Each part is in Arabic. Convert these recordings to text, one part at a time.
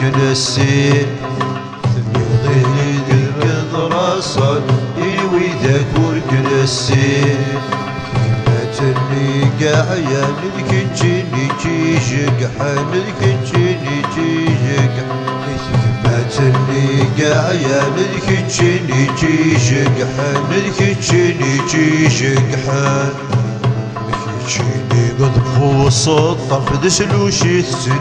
وركنسين ثميضيني ذيك الدراسات إلوي ذاك وركنسين اللي قاعية للكنجيني جيجك حالكنجيني جيجك كمات اللي قاعية للكنجيني جيجك حالكنجيني جيجك حال مكنجيني قد بوسط طرف دشلوشي تسن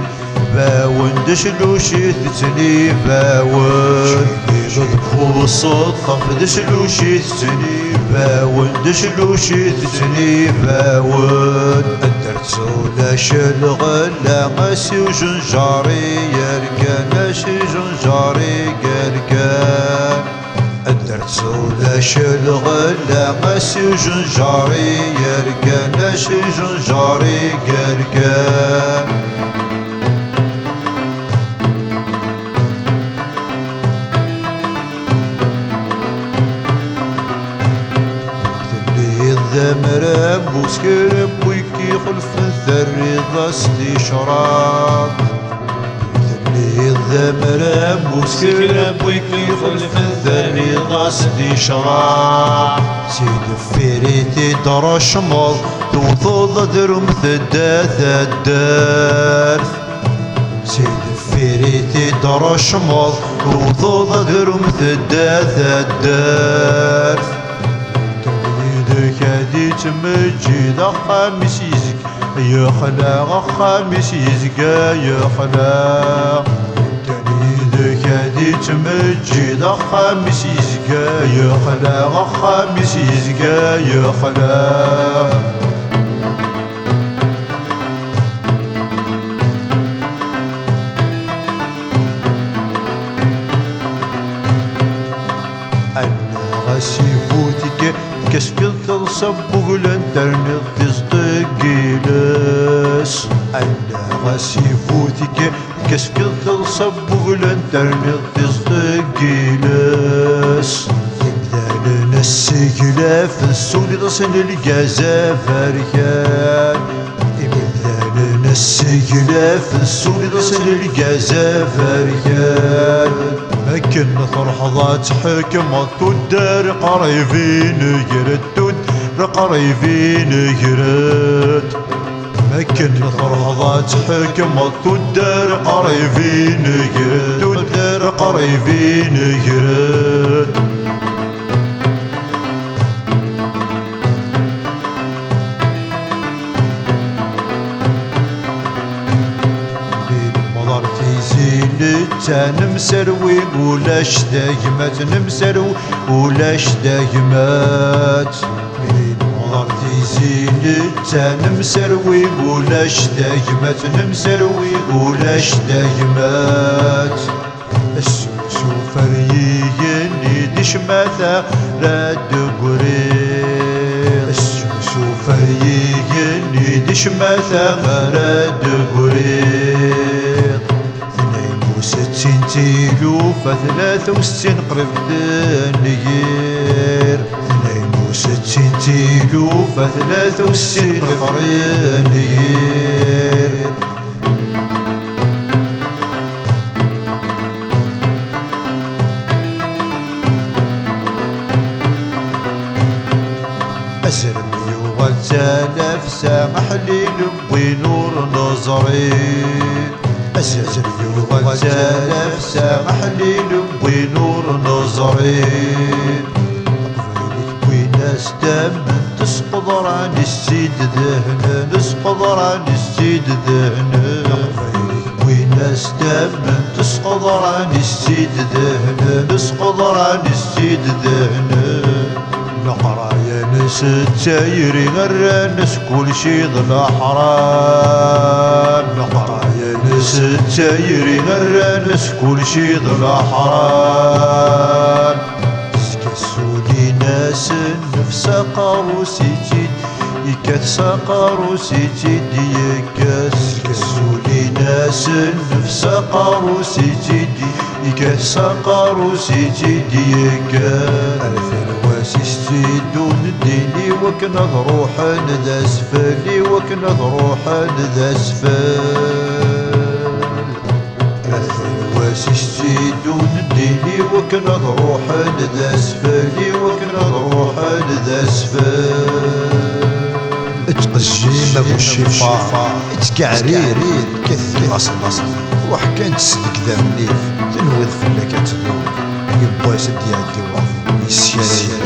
باون دشلوشي تتني باون قد بوسط طرف دشلوشي تتني باون دشلوشي تتني باون درت سولا شلغلا غاسي وجنجاري يركان شي جنجاري قركان درت سولا شلغلا غاسي وجنجاري يركان شي جنجاري قركان ذمرم بوسكرم ويكي خلف الذري ضاستي شراب ذمرم بوسكرم ويكي خلف الذري ضاستي شراب سيد فيريتي درا شمال توصل درم ثداث الدارث سيد فيريتي درا شمال توصل درم ثداث الدارث كادي تمجيد خامس يزك يا خلاق خامس يزك يا خلاق تاني كادي تمجيد خامس يزك يا خلاق خامس يزك يا خلاق أنا غسيفوتك كشكل تنصب وغلن ترنغ تصدق جيلس أنا غسيفوتك كشكل تنصب وغلن ترنغ تصدق جيلس يبدأ لنا السجلة في السود تصل الجازة فركان يبدأ لنا السجلة في السود تصل الجازة فركان لكن فرحضات حكمة تدار قريبين جرد تدار قريبين جرد لكن فرحضات حكمة تدار قريبين جرد تدار قريبين جرد نمسروي ولاش دايمات نمسرو ولاش دايمات من مضرتي زين نمسروي ولاش دايمات نمسروي ولاش دايمات السوسو فريين ديش ماذا لا دقرير السوسو فريين ديش ماذا لا دقرير 62 فثلاثة وستين قريب دنيير 62 كيلو فثلاثة وستين قريب دنيير أسرمي وغتالف سامح لي لبي نور نظري أسرمي وغتالف سامح لي لبي نور نظري قبيلك بناس دم تسقط عن السيد ذهن تسقط عن السيد ذهن قبيلك بناس دم تسقط عن السيد ذهن تسقط عن السيد ذهن نقرا يا ناس التايري غير الناس كل شي ظل حرام نقرا يا ناس التايري غير الناس كل شي ظل حرام سكسولي ناس النفس قاروسيتي يكاس قاروسيتي ديكاس كسولي ناس النفس قاروسيتي يكاس قاروسيتي ديكاس واسستي دون الديني وكنا ضروحا ذا اسفلي وكنا ضروحا ذا اسفل دون الديني وكنا نروح لذا اسفالي وكنا نروح لذا اسفل تقجيم ابو الشفا تكعرير كثي اصل روح كانت تسلك ذا منيف تنوض فلك تنوض يبا سد يعدي وعظ يسير